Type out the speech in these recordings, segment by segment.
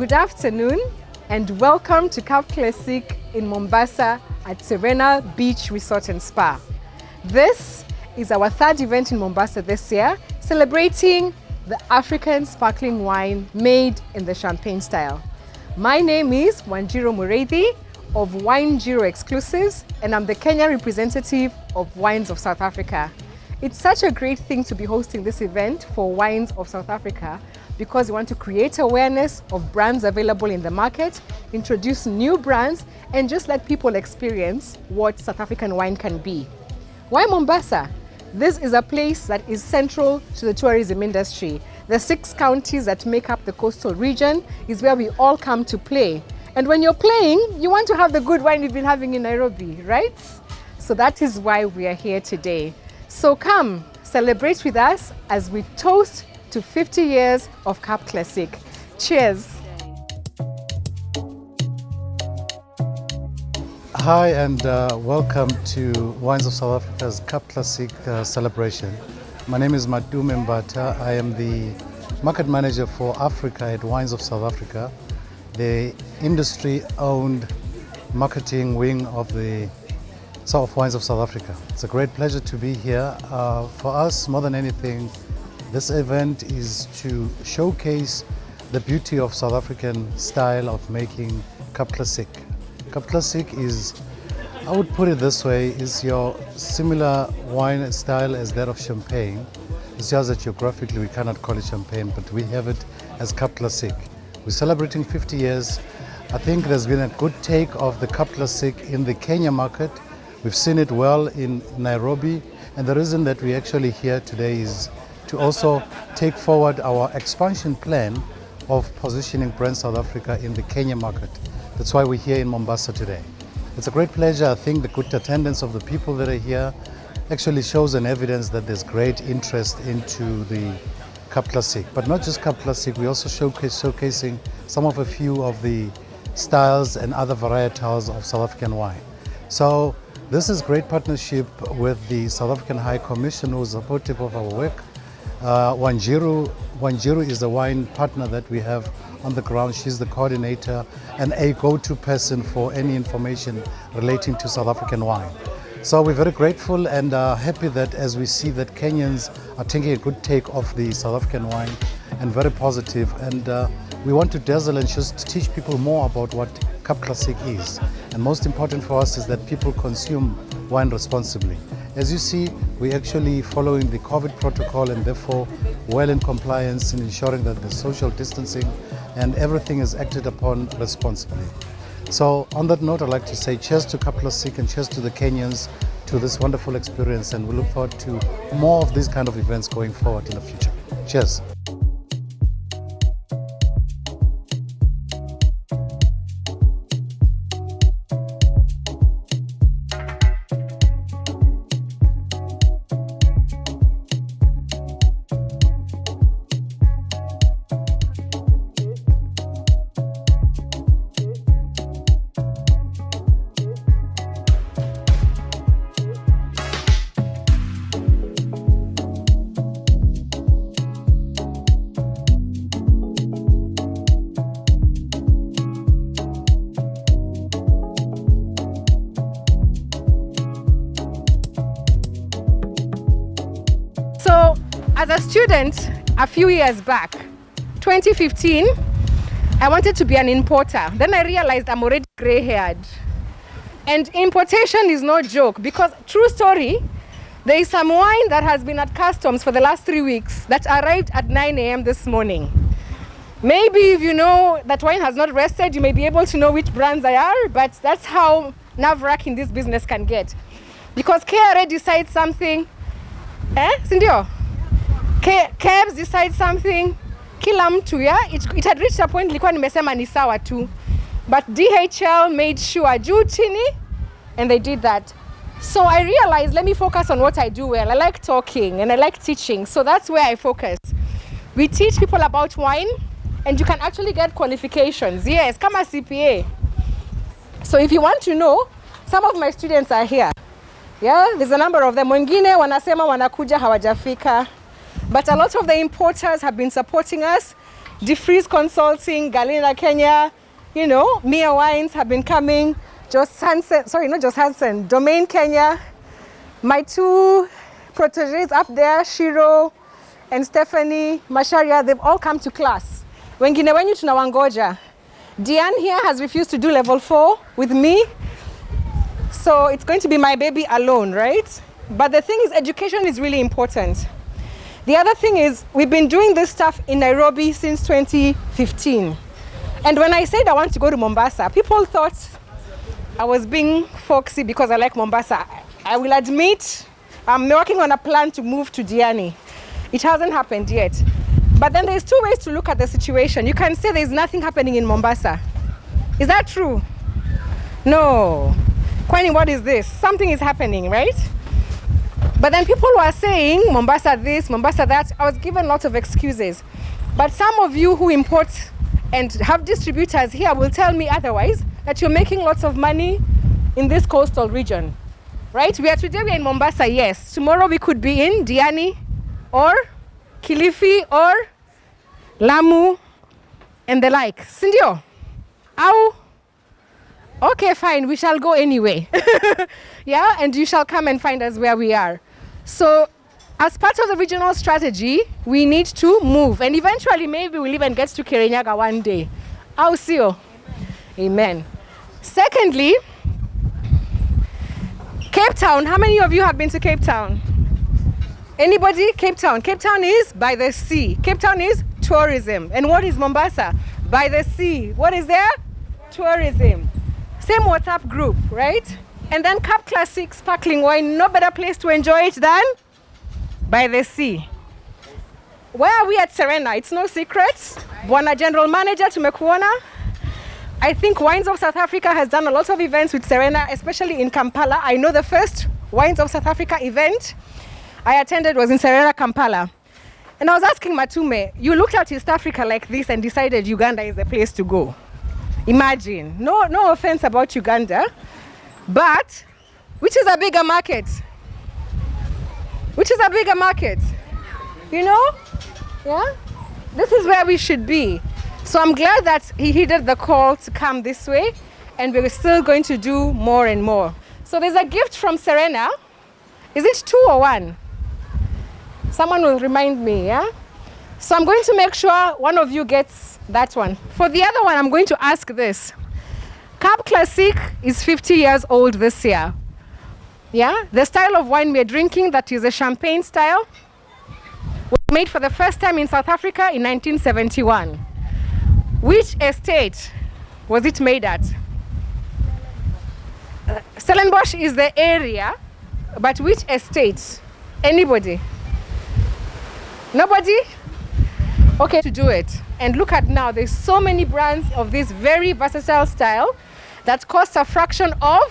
Good afternoon and welcome to Classique in Mombasa at Serena Beach Resort and Spa. This is our third event in Mombasa this year, celebrating the African sparkling wine made in the champagne style. My name is Wanjiru Mureithi of Winejiro Exclusives, and I'm the Kenya representative of Wines of South Africa. It's such a great thing to be hosting this event for Wines of South Africa because we want to create awareness of brands available in the market, introduce new brands, and just let people experience what South African wine can be. Why Mombasa? This is a place that is central to the tourism industry. The 6 counties that make up the coastal region is where we all come to play. And when you're playing, you want to have the good wine you've been having in Nairobi, right? So that is why we are here today. So come, celebrate with us as we toast to 50 years of Classique. Cheers. Hi and welcome to Wines of South Africa's Classique celebration. My name is Madume Mbata. I am the market manager for Africa at Wines of South Africa, the industry-owned marketing wing of the Wines of South Africa. It's a great pleasure to be here. For us, more than anything, this event is to showcase the beauty of South African style of making Classique. Classique is, I would put it this way, is your similar wine style as that of champagne. It's just that geographically we cannot call it champagne, but we have it as Classique. We're celebrating 50 years. I think there's been a good take of the Classique in the Kenya market. We've seen it well in Nairobi, and the reason that we're actually here today is to also take forward our expansion plan of positioning brand South Africa in the Kenya market. That's why we're here in Mombasa today. It's a great pleasure. I think the good attendance of the people that are here actually shows an evidence that there's great interest into the Classique. But not just Classique, we also showcasing a few of the styles and other varietals of South African wine. So this is great partnership with the South African High Commission, who is supportive of our work. Wanjiru is the wine partner that we have on the ground. She's the coordinator and a go-to person for any information relating to South African wine. So we're very grateful and happy that as we see that Kenyans are taking a good take of the South African wine and very positive. And we want to dazzle and just teach people more about what Classique is. And most important for us is that people consume wine responsibly. As you see, we're actually following the COVID protocol and therefore well in compliance in ensuring that there's social distancing and everything is acted upon responsibly. So on that note, I'd like to say cheers to Classique and cheers to the Kenyans to this wonderful experience, and we look forward to more of these kind of events going forward in the future. Cheers. So, as a student, a few years back, 2015, I wanted to be an importer. Then I realized I'm already gray-haired. And importation is no joke because, true story, there is some wine that has been at customs for the last 3 weeks that arrived at 9 a.m. this morning. Maybe if you know that wine has not rested, you may be able to know which brands they are, but that's how nerve-wracking this business can get. Because KRA decides something, Sindio? KEBS decides something, kila mtu, it had reached a point nilikuwa nimesema ni sawa tu. But DHL made sure juu chini, and they did that. So I realized, let me focus on what I do well. I like talking and I like teaching, so that's where I focus. We teach people about wine, and you can actually get qualifications. Yes, kama CPA. So if you want to know, some of my students are here. Yeah, there's a number of them. Wengine wanasema wanakuja hawajafika. But a lot of the importers have been supporting us. DeFreeze Consulting, Galena, Kenya, you know, Mia Wines have been coming, Domain Kenya, my two proteges up there, Shiro and Stephanie, Masharia, they've all come to class. Wengine wenyu tunawangoja. Diane here has refused to do level 4 with me. So it's going to be my baby alone, right? But the thing is, education is really important. The other thing is, we've been doing this stuff in Nairobi since 2015. And when I said I want to go to Mombasa, people thought I was being foxy because I like Mombasa. I will admit, I'm working on a plan to move to Diani. It hasn't happened yet. But then there's two ways to look at the situation. You can say there's nothing happening in Mombasa. Is that true? No. Kwani, what is this? Something is happening, right? But then people were saying, Mombasa this, Mombasa that. I was given lots of excuses. But some of you who import and have distributors here will tell me otherwise, that you're making lots of money in this coastal region, right? Today we're in Mombasa, yes. Tomorrow we could be in Diani or Kilifi or Lamu and the like. Sindio? Ow. Okay, fine, we shall go anyway. Yeah, and you shall come and find us where we are. So, as part of the regional strategy, we need to move. And eventually, maybe we'll even get to Kirinyaga one day. I'll see you. Amen. Secondly, Cape Town. How many of you have been to Cape Town? Anybody? Cape Town. Cape Town is by the sea. Cape Town is tourism. And what is Mombasa? By the sea. What is there? Tourism. Same WhatsApp group, right? And then Classique sparkling wine. No better place to enjoy it than by the sea. Where are we at Serena? It's no secret. Bwana General Manager tumekuona. I think Wines of South Africa has done a lot of events with Serena, especially in Kampala. I know the first Wines of South Africa event I attended was in Serena, Kampala. And I was asking Matume, you looked at East Africa like this and decided Uganda is the place to go. Imagine. No offense about Uganda, but which is a bigger market? Which is a bigger market? You know? Yeah? This is where we should be. So I'm glad that he heeded the call to come this way, and we're still going to do more and more. So there's a gift from Serena. Is it 2 or 1? Someone will remind me, yeah? So I'm going to make sure one of you gets that one. For the other one, I'm going to ask this. Classique is 50 years old this year. Yeah? The style of wine we're drinking, that is a champagne style, was made for the first time in South Africa in 1971. Which estate was it made at? Stellenbosch is the area, but which estate? Anybody? Nobody? Okay, to do it. And look at now, there's so many brands of this very versatile style that costs a fraction of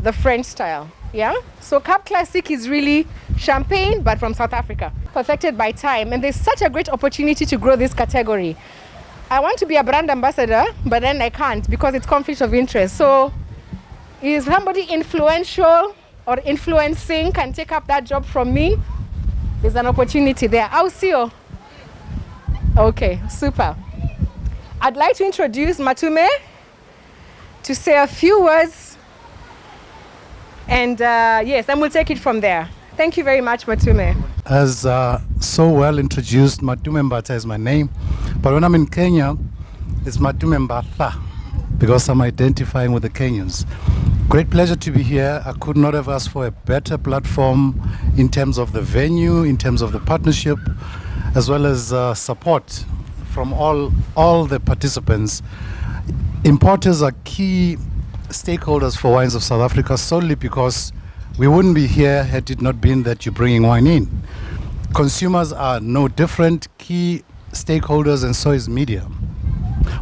the French style. Yeah? So Classique is really champagne, but from South Africa, perfected by time. And there's such a great opportunity to grow this category. I want to be a brand ambassador, but then I can't because it's conflict of interest. So if somebody influential or influencing can take up that job from me, there's an opportunity there. I'll see you. Okay, super. I'd like to introduce Matume to say a few words, and yes, then we'll take it from there. Thank you very much, Matume. As so well introduced, Matume Mbata is my name, but when I'm in Kenya, it's Matume Mbata because I'm identifying with the Kenyans. Great pleasure to be here. I could not have asked for a better platform in terms of the venue, in terms of the partnership, as well as support from all the participants. Importers are key stakeholders for Wines of South Africa solely because we wouldn't be here had it not been that you're bringing wine in. Consumers are no different, key stakeholders, and so is media.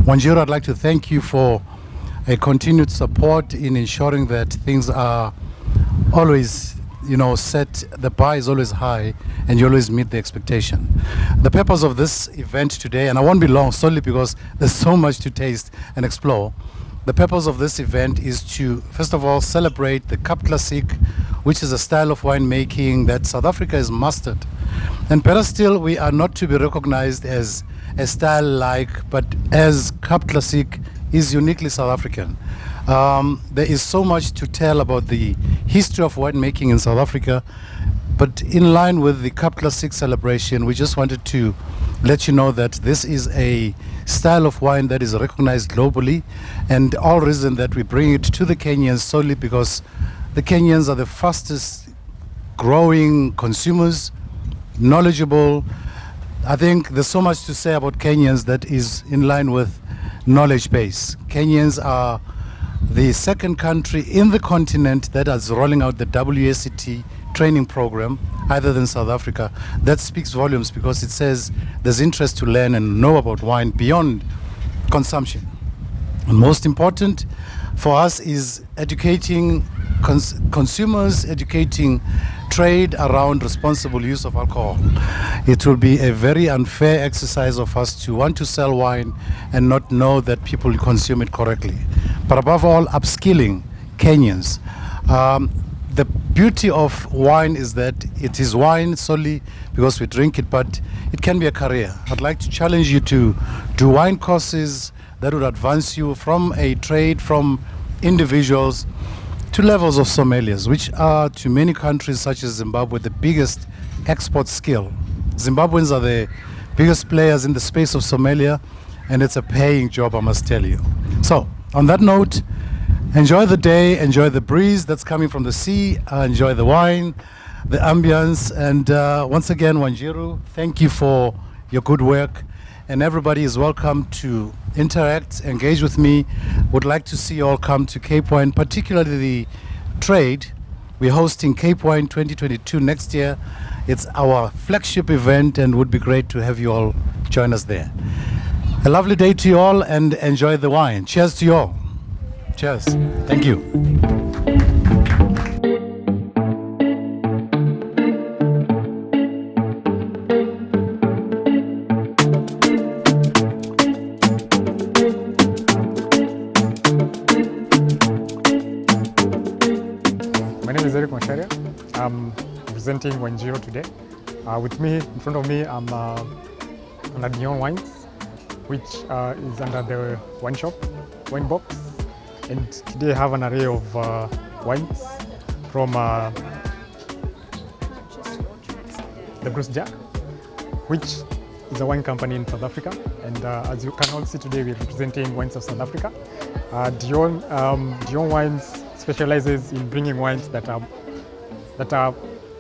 Wanjiro, I'd like to thank you for a continued support in ensuring that things are always, set, the bar is always high and you always meet the expectation. The purpose of this event today, and I won't be long solely because there's so much to taste and explore. The purpose of this event is to, first of all, celebrate the Classique, which is a style of winemaking that South Africa has mastered. And better still, we are not to be recognized as a style like, but as Cup Classique is uniquely South African. There is so much to tell about the history of winemaking in South Africa, but in line with the Cup Classique celebration, we just wanted to let you know that this is a style of wine that is recognized globally, and all reason that we bring it to the Kenyans solely because the Kenyans are the fastest growing consumers, knowledgeable. I think there's so much to say about Kenyans that is in line with knowledge base. Kenyans are the second country in the continent that is rolling out the WSET training program, other than South Africa. That speaks volumes because it says there's interest to learn and know about wine beyond consumption. And most important for us is educating consumers, educating trade around responsible use of alcohol. It will be a very unfair exercise of us to want to sell wine and not know that people consume it correctly. But above all, upskilling Kenyans. The beauty of wine is that it is wine solely because we drink it, but it can be a career. I'd like to challenge you to do wine courses that would advance you from a trade, from individuals to levels of sommeliers, which are to many countries such as Zimbabwe the biggest export skill. Zimbabweans are the biggest players in the space of sommelier, and it's a paying job, I must tell you. So on that note, enjoy the day, enjoy the breeze that's coming from the sea, enjoy the wine, the ambience, and once again, Wanjiru, thank you for your good work, and everybody is welcome to interact, engage with me. Would like to see you all come to Cape Wine, particularly the trade. We're hosting Cape Wine 2022 next year. It's our flagship event and would be great to have you all join us there. A lovely day to you all and enjoy the wine. Cheers to you all. Cheers. Thank you. My name is Eric Masharia. I'm presenting Wanjiru today. With me, in front of me, I'm under Neon Wines, which is under the wine shop, wine box. And today I have an array of wines from the Bruce Jack, which is a wine company in South Africa. And as you can all see today, we're representing wines of South Africa. Dion Wines specializes in bringing wines that are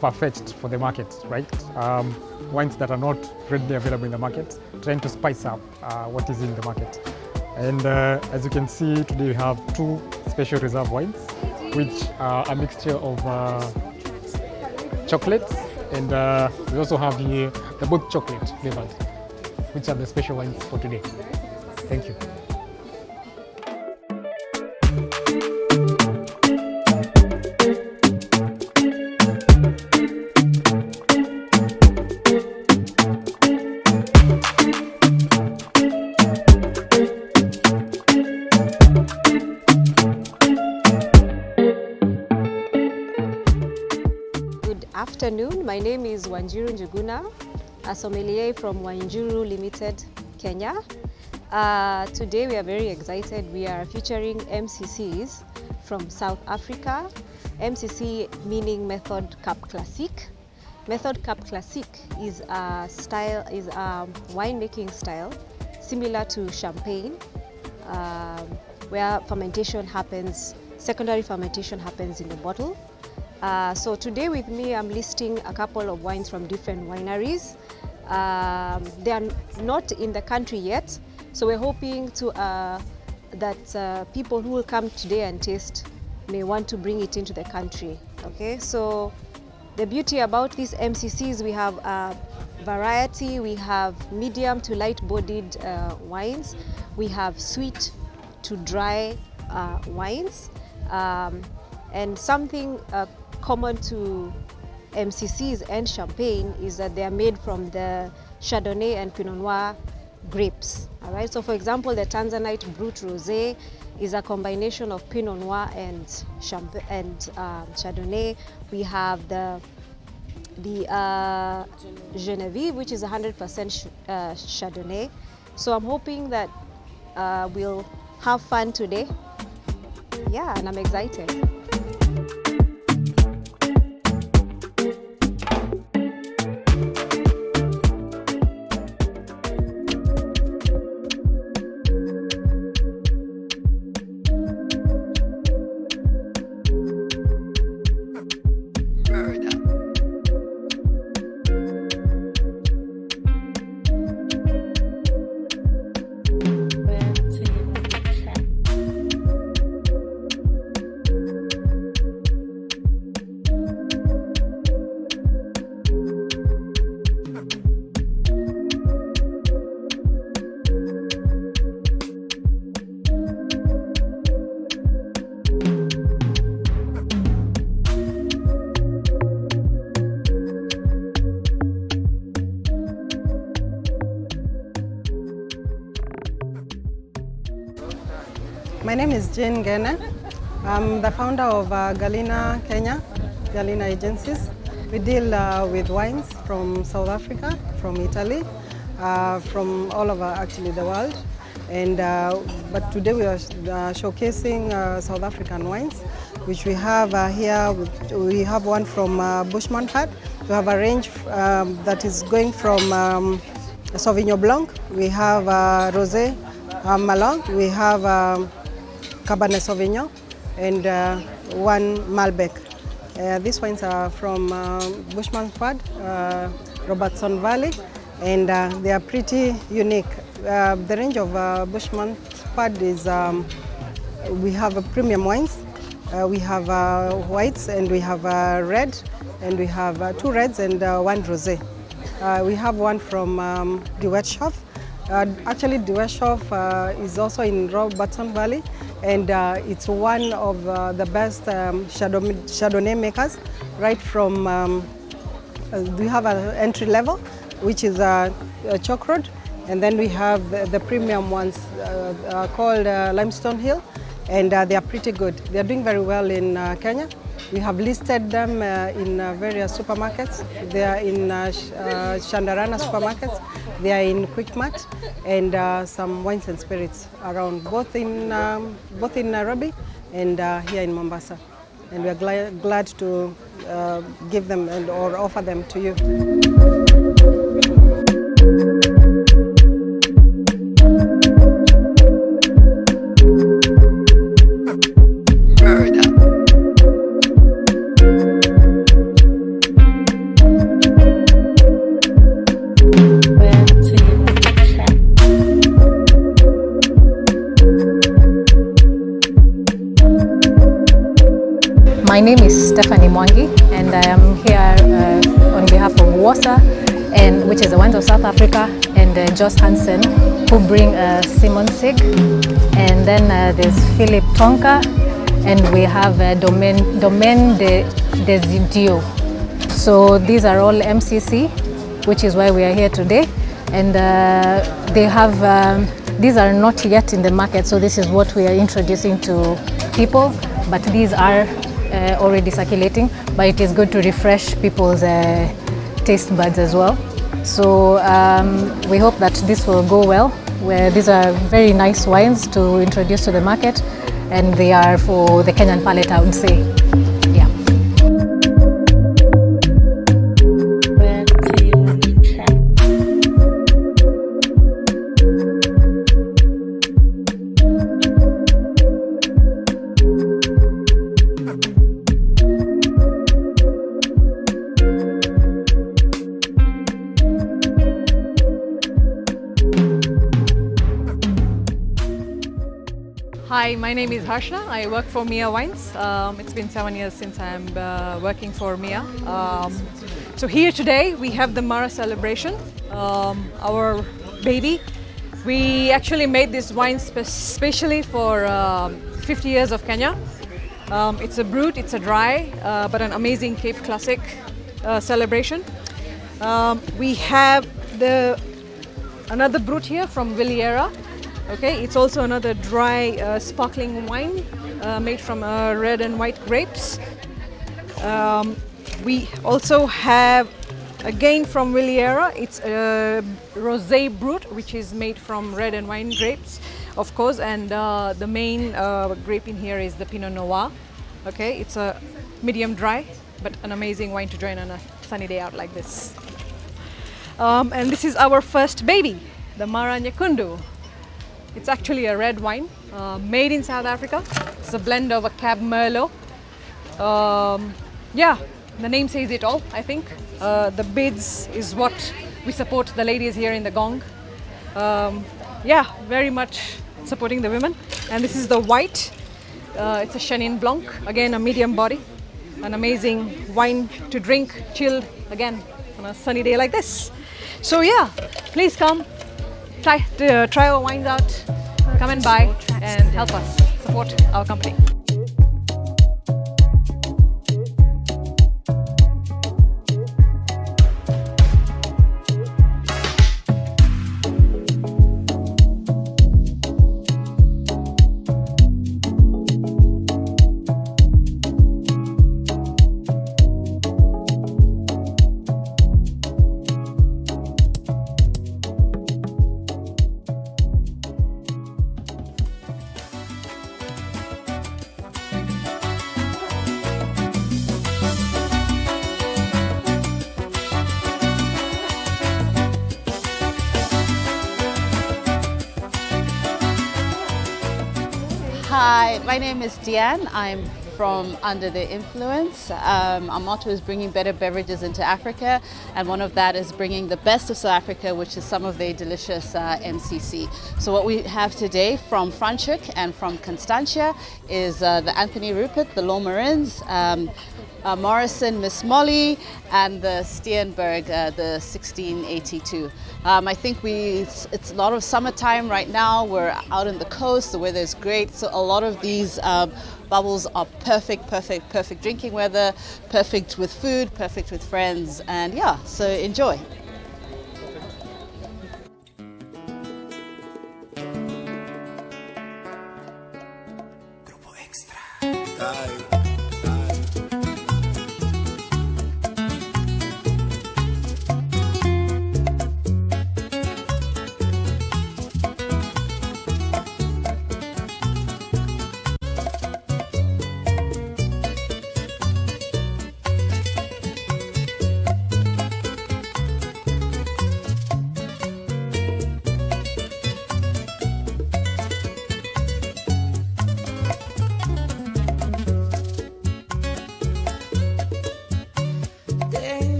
far-fetched for the market, right? Wines that are not readily available in the market, trying to spice up what is in the market. And as you can see, today we have two special reserve wines, which are a mixture of chocolates, and we also have here the both chocolate flavored, which are the special wines for today. Thank you. Afternoon, my name is Wanjiru Njuguna, a sommelier from Wanjiru Limited, Kenya. Today we are very excited. We are featuring MCCs from South Africa. MCC meaning Method Cup Classique. Method Cup Classique is a winemaking style similar to champagne, where fermentation happens, secondary fermentation happens in the bottle. So today with me, I'm listing a couple of wines from different wineries. They are not in the country yet, so we're hoping to that people who will come today and taste may want to bring it into the country. Okay, so the beauty about these MCCs, we have variety. We have medium to light-bodied wines. We have sweet to dry wines, and something common to MCCs and champagne is that they are made from the Chardonnay and Quinon ROck grapes. All right. So, for example, the Tanzanite Brut Rosé is a combination of Pinot Noir and Chardonnay. We have the the Genevieve, which is 100% Chardonnay. So I'm hoping that we'll have fun today. Yeah, and I'm excited. My name is Jane Gena. I'm the founder of Galina Kenya, Galina Agencies. We deal with wines from South Africa, from Italy, from all over actually the world. And but today we are showcasing South African wines, which we have here. We have one from Bushmans Pad. We have a range that is going from Sauvignon Blanc. We have Rosé Malon. We have Cabernet Sauvignon and one Malbec. These wines are from Bushmans Pad, Robertson Valley, and they are pretty unique. The range of Bushmans Pad is, we have premium wines, we have whites and we have red, and we have 2 reds and 1 rosé. We have one from the Wetshof. Actually, the Wetshof is also in Robertson Valley, and it's one of the best Chardonnay makers, right from, we have an entry level, which is a Chalk Road, and then we have the premium ones called Limestone Hill, and they are pretty good. They are doing very well in Kenya. We have listed them in various supermarkets. They are in Shandarana supermarkets, they are in Quickmart, and some wines and spirits around, both in Nairobi and here in Mombasa. And we are glad to give them or offer them to you. My name is Stephanie Mwangi, and I am here on behalf of WOSA, and which is the Wines of South Africa, and Joss Hansen, who bring Simonsig, and then there's Philip Tonka, and we have Domaine des Dieux. So these are all MCC, which is why we are here today, and they have these are not yet in the market, so this is what we are introducing to people, but these are already circulating, but it is good to refresh people's taste buds as well. So we hope that this will go well. These are very nice wines to introduce to the market, and they are for the Kenyan palate, I would say. Yeah. Hi, my name is Harshna. I work for Mia Wines. It's been 7 years since I'm working for Mia. So here today we have the Mara celebration, our baby. We actually made this wine specially for 50 years of Kenya. It's a brut, it's a dry, but an amazing Cape Classique celebration. We have another brut here from Villiera. Okay, it's also another dry sparkling wine made from red and white grapes. We also have, again from Villiera, it's a rosé brut, which is made from red and wine grapes, of course, and the main grape in here is the Pinot Noir. Okay, it's a medium dry, but an amazing wine to join on a sunny day out like this. And this is our first baby, the Mara Nyakundu. It's actually a red wine made in South Africa. It's a blend of a Cab Merlot. Yeah, the name says it all, I think. The bids is what we support the ladies here in the gong. Yeah, very much supporting the women. And this is the white. It's a Chenin Blanc, again a medium body. An amazing wine to drink, chilled, again on a sunny day like this. So yeah, please come, try our wines out, come and buy and help us support our company. Hi, my name is Diane. I'm from Under the Influence. Our motto is bringing better beverages into Africa, and one of that is bringing the best of South Africa, which is some of the delicious MCC. So what we have today from Franschhoek and from Constantia is the Anthony Rupert, the Lomarins, Morrison, Miss Molly, and the Steenberg, the 1682. I think it's a lot of summertime right now. We're out on the coast, the weather is great, so a lot of these bubbles are perfect drinking weather, perfect with food, perfect with friends, and yeah, so enjoy.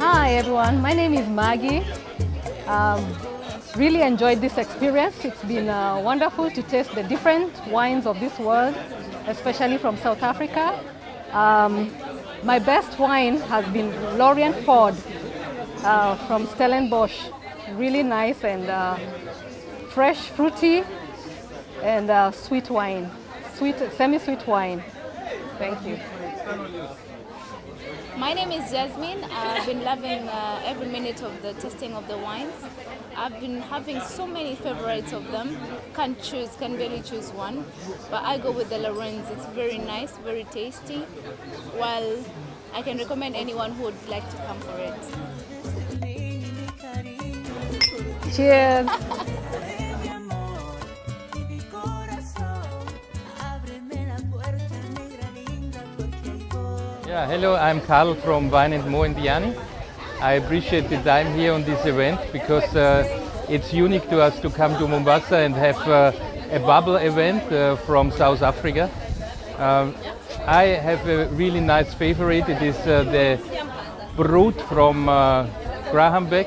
Hi everyone, my name is Maggie. Really enjoyed this experience. It's been wonderful to taste the different wines of this world, especially from South Africa. My best wine has been Lourensford from Stellenbosch. Really nice and fresh, fruity, and sweet wine, semi-sweet wine. Thank you. My name is Jasmine. I've been loving every minute of the tasting of the wines. I've been having so many favorites of them. Can't barely choose one. But I go with the Lourens. It's very nice, very tasty. Well, I can recommend anyone who would like to come for it. Cheers. Yeah, hello, I'm Karl from Wine & More in Vianney. I appreciate the time here on this event because it's unique to us to come to Mombasa and have a bubble event from South Africa. I have a really nice favorite. It is the Brut from Beck,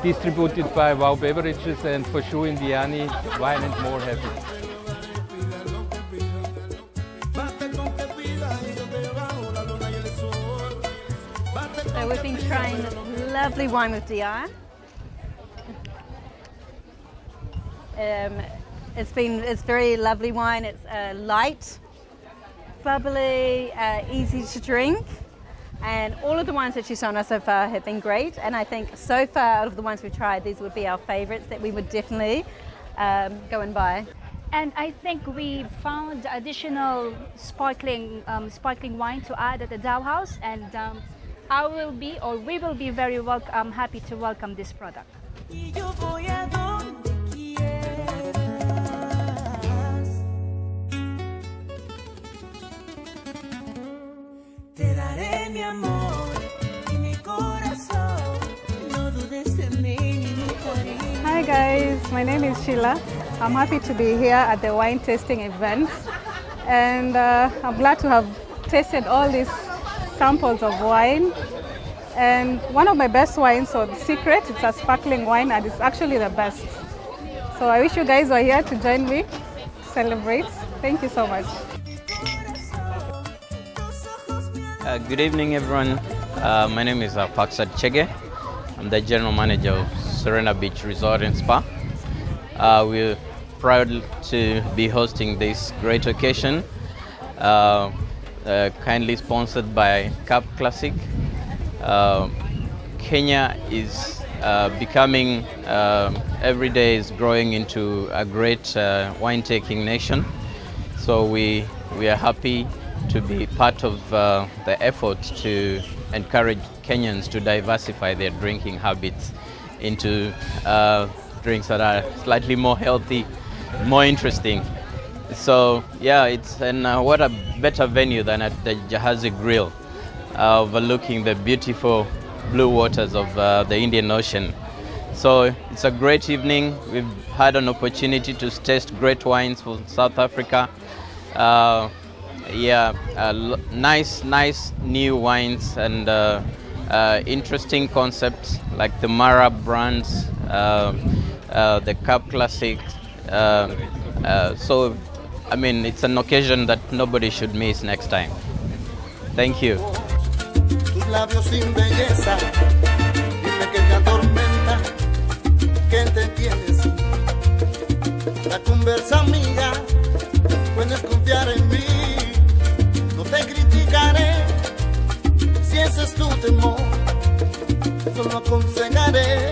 distributed by Wow Beverages, and for sure in Vianney, Wine & More have it. So we've been trying this lovely wine with DR. It's very lovely wine. It's light, bubbly, easy to drink, And all of the wines that she's shown us so far have been great. And I think so far out of the ones we've tried, these would be our favorites that we would definitely go and buy. And I think we found additional sparkling wine to add at the Dow House, and we will be very happy to welcome this product. Hi guys, my name is Sheila. I'm happy to be here at the wine tasting event, and I'm glad to have tasted all these samples of wine. And one of my best wines, so the secret, it's a sparkling wine and it's actually the best. So I wish you guys were here to join me, celebrate. Thank you so much. Good evening, everyone. My name is Faksad Chege. I'm the general manager of Serena Beach Resort and Spa. We're proud to be hosting this great occasion, kindly sponsored by Classique. Kenya is becoming, every day is growing into a great wine-taking nation. So we are happy to be part of the effort to encourage Kenyans to diversify their drinking habits into drinks that are slightly more healthy, more interesting. So yeah, what a better venue than at the Jahazi Grill, overlooking the beautiful blue waters of the Indian Ocean. So it's a great evening. We've had an opportunity to taste great wines from South Africa. Nice new wines and interesting concepts like the Mara brands, the Classique. So, I mean, it's an occasion that nobody should miss next time. Thank you. Te criticaré si ese es tu temor, solo aconsejaré